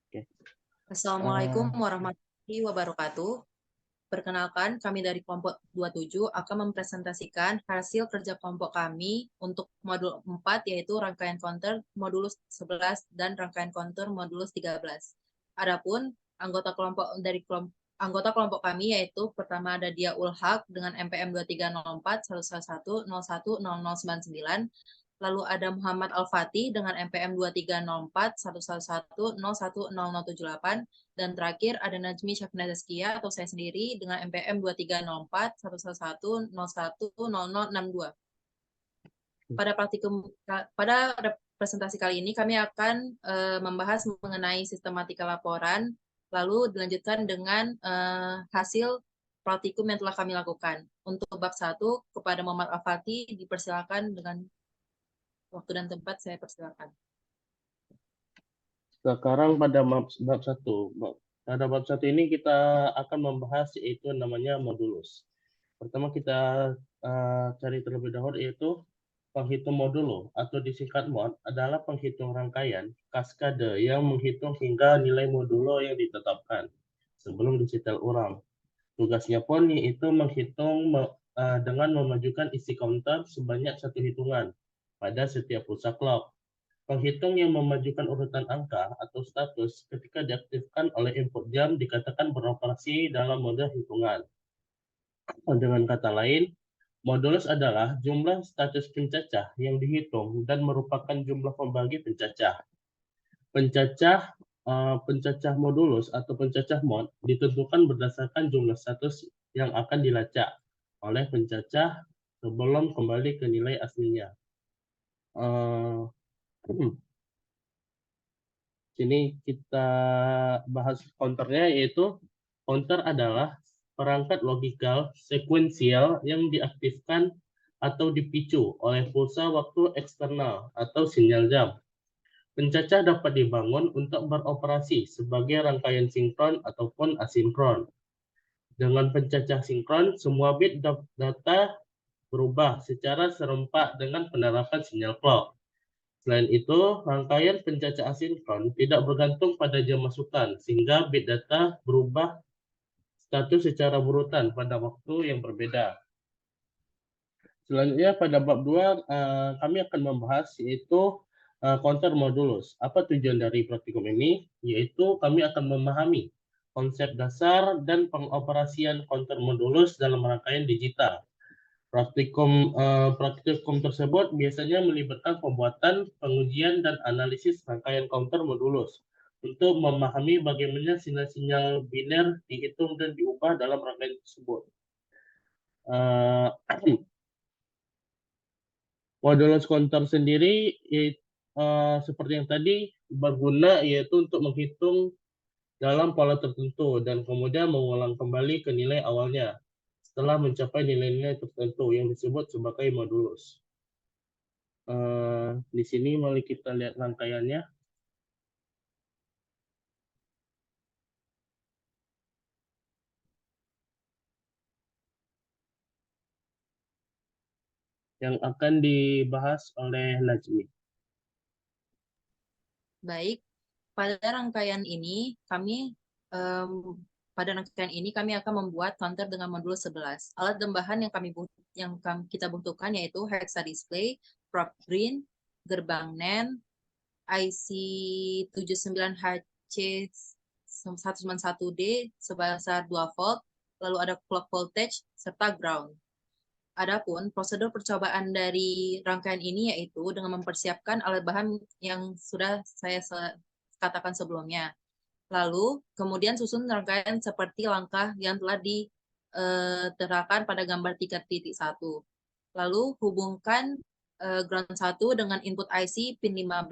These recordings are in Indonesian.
Oke. Assalamualaikum warahmatullahi wabarakatuh. Perkenalkan, kami dari kelompok 27 akan mempresentasikan hasil kerja kelompok kami untuk modul 4, yaitu rangkaian counter modulus 11 dan rangkaian counter modulus 13. Adapun anggota kelompok kami yaitu pertama ada Dia Ulhaq dengan MPM 2304 111 01 0099. Lalu ada Muhammad Al-Fatih dengan MPM 2304 111 01 0078. Dan terakhir ada Najmi Syafina Zaskia atau saya sendiri dengan MPM 2304 111 01 0062. Pada presentasi kali ini kami akan membahas mengenai sistematika laporan, lalu dilanjutkan dengan hasil praktikum yang telah kami lakukan. Untuk bab 1, kepada Muhammad Al-Fatih dipersilakan dengan waktu dan tempat, saya persilakan. Sekarang pada bab 1. Pada bab 1 ini kita akan membahas yaitu namanya modulus. Pertama kita cari terlebih dahulu yaitu penghitung modulo atau disingkat MOD adalah penghitung rangkaian kaskade yang menghitung hingga nilai modulo yang ditetapkan sebelum disetel ulang. Tugasnya pun yaitu menghitung dengan memajukan isi counter sebanyak satu hitungan pada setiap pulsa clock. Penghitung yang memajukan urutan angka atau status ketika diaktifkan oleh input jam dikatakan beroperasi dalam mode hitungan. Dengan kata lain, modulus adalah jumlah status pencacah yang dihitung dan merupakan jumlah pembagi pencacah. Pencacah modulus atau pencacah mod ditentukan berdasarkan jumlah status yang akan dilacak oleh pencacah sebelum kembali ke nilai aslinya. Sini kita bahas counternya, yaitu counter adalah perangkat logikal sekuensial yang diaktifkan atau dipicu oleh pulsa waktu eksternal atau sinyal jam. Pencacah dapat dibangun untuk beroperasi sebagai rangkaian sinkron ataupun asinkron. Dengan pencacah sinkron, semua bit data berubah secara serempak dengan penerapan sinyal clock. Selain itu, rangkaian pencacah asinkron tidak bergantung pada jam masukan, sehingga bit data berubah status secara berurutan pada waktu yang berbeda. Selanjutnya pada bab 2 kami akan membahas yaitu counter modulus. Apa tujuan dari praktikum ini? Yaitu kami akan memahami konsep dasar dan pengoperasian counter modulus dalam rangkaian digital. Praktikum tersebut biasanya melibatkan pembuatan, pengujian, dan analisis rangkaian counter modulus untuk memahami bagaimana sinyal-sinyal biner dihitung dan diubah dalam rangkaian tersebut. Modulus counter sendiri seperti yang tadi berguna yaitu untuk menghitung dalam pola tertentu dan kemudian mengulang kembali ke nilai awalnya setelah mencapai nilai-nilai tertentu yang disebut sebagai modulus. Di sini mari kita lihat rangkaiannya. Yang akan dibahas oleh Najmi. Baik, pada rangkaian ini kami akan membuat counter dengan modul 11. Alat dan bahan yang kita butuhkan yaitu hexa display, probe green, gerbang NAND, IC 79HC 191D sebesar 2 volt, lalu ada clock voltage serta ground. Adapun prosedur percobaan dari rangkaian ini yaitu dengan mempersiapkan alat bahan yang sudah saya katakan sebelumnya. Lalu kemudian susun rangkaian seperti langkah yang telah diterapkan pada gambar 3.1. Lalu hubungkan ground 1 dengan input IC pin 15,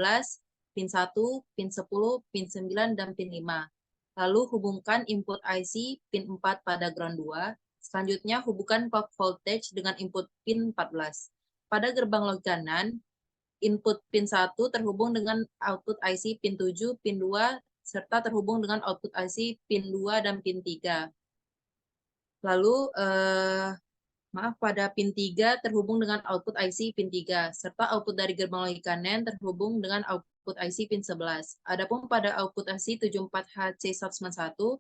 pin 1, pin 10, pin 9, dan pin 5. Lalu hubungkan input IC pin 4 pada ground 2. Selanjutnya, hubungkan clock voltage dengan input pin 14. Pada gerbang logika NAND, input pin 1 terhubung dengan output IC pin 7, pin 2, serta terhubung dengan output IC pin 2 dan pin 3. Lalu, pada pin 3 terhubung dengan output IC pin 3, serta output dari gerbang logika NAND terhubung dengan output output IC pin 11. Adapun pada output IC 74HC191,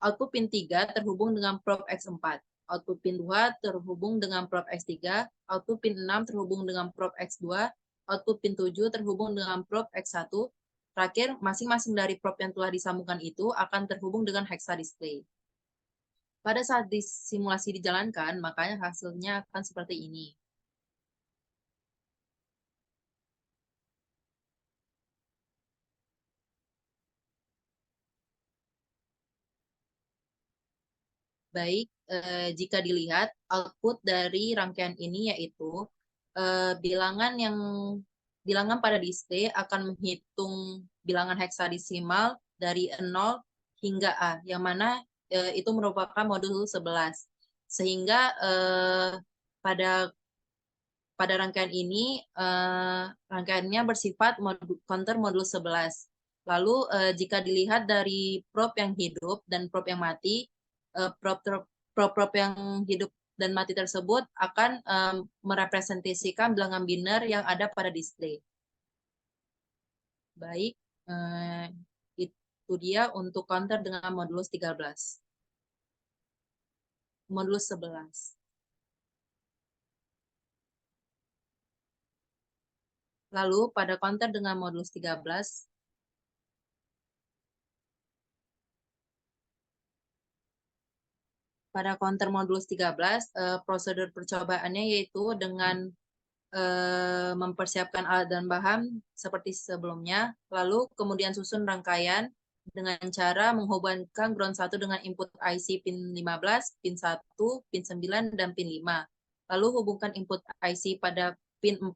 output pin 3 terhubung dengan probe X4. Output pin 2 terhubung dengan probe X3, output pin 6 terhubung dengan probe X2, output pin 7 terhubung dengan probe X1. Terakhir, masing-masing dari probe yang telah disambungkan itu akan terhubung dengan hexa display. Pada saat simulasi dijalankan, makanya hasilnya akan seperti ini. Baik, jika dilihat output dari rangkaian ini yaitu bilangan pada display akan menghitung bilangan heksadesimal dari 0 hingga A, yang mana itu merupakan modul 11. Sehingga pada rangkaian ini rangkaiannya bersifat counter modul 11. Lalu jika dilihat dari probe yang hidup dan probe yang mati, probe yang hidup dan mati tersebut akan merepresentasikan bilangan biner yang ada pada display. Baik, itu dia untuk counter dengan modulus 13. Modulus 11. Lalu pada counter dengan modulus 13, pada counter modulus 13, prosedur percobaannya yaitu dengan mempersiapkan alat dan bahan seperti sebelumnya, lalu kemudian susun rangkaian dengan cara menghubungkan ground 1 dengan input IC pin 15, pin 1, pin 9, dan pin 5. Lalu hubungkan input IC pada pin 4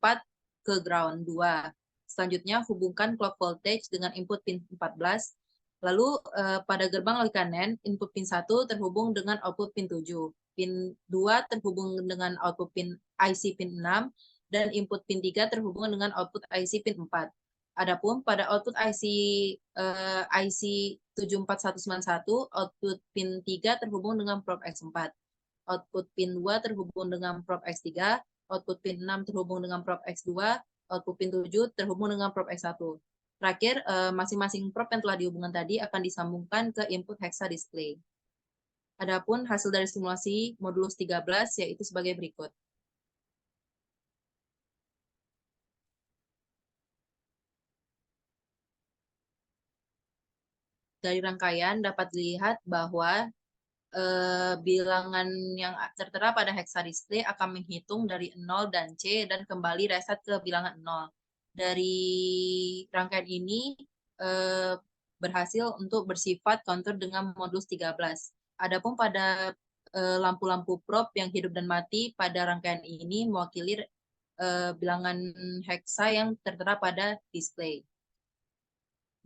ke ground 2. Selanjutnya hubungkan clock voltage dengan input pin 14. Lalu pada gerbang Likanen, input pin 1 terhubung dengan output pin 7. Pin 2 terhubung dengan output pin IC pin 6, dan input pin 3 terhubung dengan output IC pin 4. Adapun pada output IC 74191, output pin 3 terhubung dengan probe X4. Output pin 2 terhubung dengan probe X3, output pin 6 terhubung dengan probe X2, output pin 7 terhubung dengan probe X1. Terakhir, masing-masing probe yang telah dihubungkan tadi akan disambungkan ke input hexa display. Adapun hasil dari simulasi modulus 13 yaitu sebagai berikut. Dari rangkaian dapat dilihat bahwa bilangan yang tertera pada hexa display akan menghitung dari 0 dan C dan kembali reset ke bilangan 0. Dari rangkaian ini berhasil untuk bersifat counter dengan modulus 13. Adapun pada lampu-lampu probe yang hidup dan mati pada rangkaian ini mewakili bilangan hexa yang tertera pada display.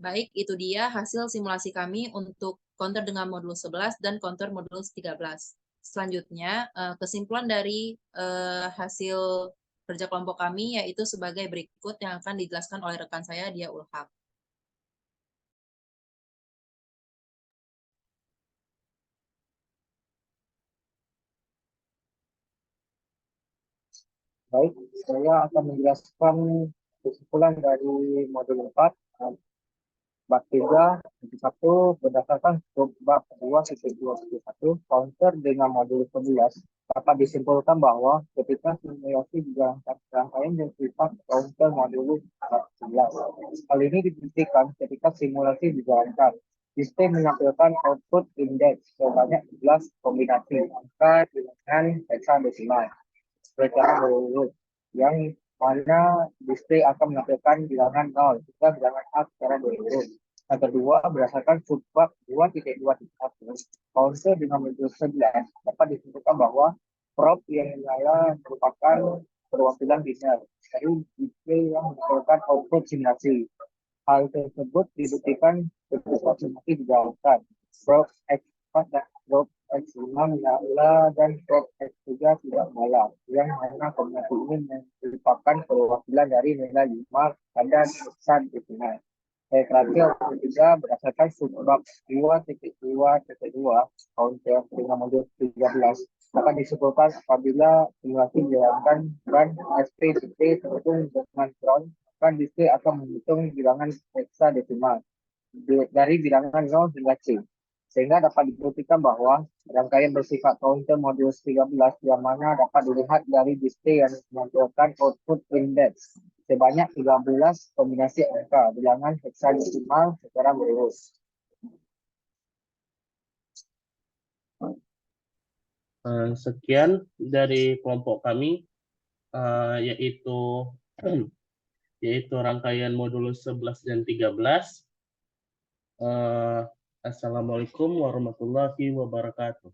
Baik, itu dia hasil simulasi kami untuk counter dengan modulus 11 dan counter modulus 13. Selanjutnya, kesimpulan dari hasil kerja kelompok kami yaitu sebagai berikut yang akan dijelaskan oleh rekan saya, Dia Ulhak. Baik, saya akan menjelaskan kesimpulan dari modul 4. Bab 3, 1, berdasarkan bab 2.2.1, counter dengan modul 11, dapat disimpulkan bahwa ketika simulasi dijalankan rangkaian yang bersifat counter modul 11. Hal ini dibuktikan ketika simulasi dijalankan. Display menampilkan output index sebanyak 11 kombinasi angka dengan hexadesimal secara berurut, yang mana display akan menampilkan bilangan 0 hingga bilangan A secara berurut. Yang kedua, berdasarkan subbab 2.2.1, counter dengan modul 11 dapat ditentukan bahwa probe yang menyala merupakan perwakilan biner dari display yang menampilkan output simulasi. Hal tersebut dibuktikan ketika simulasi dijalankan. Probe X4 dan probe X5 menyala dan probe X3 tidak menyala, yang mana kombinasi ini merupakan perwakilan dari nilai 5 pada hexadesimal. Terakhir, ketiga, berdasarkan subbab 2.2.2 counter dengan modul 13 akan disimpulkan apabila simulasi dijalankan dan SPCT terhubung dengan ground maka distrik akan menghitung bilangan heksadesimal dari bilangan 0 hingga C. Sehingga dapat dibuktikan bahwa rangkaian bersifat counter modulus 13 yang mana dapat dilihat dari display yang menampilkan output index sebanyak 13 kombinasi angka bilangan heksadesimal secara berurut. Sekian dari kelompok kami, yaitu rangkaian modulus 11 dan 13. Assalamualaikum warahmatullahi wabarakatuh.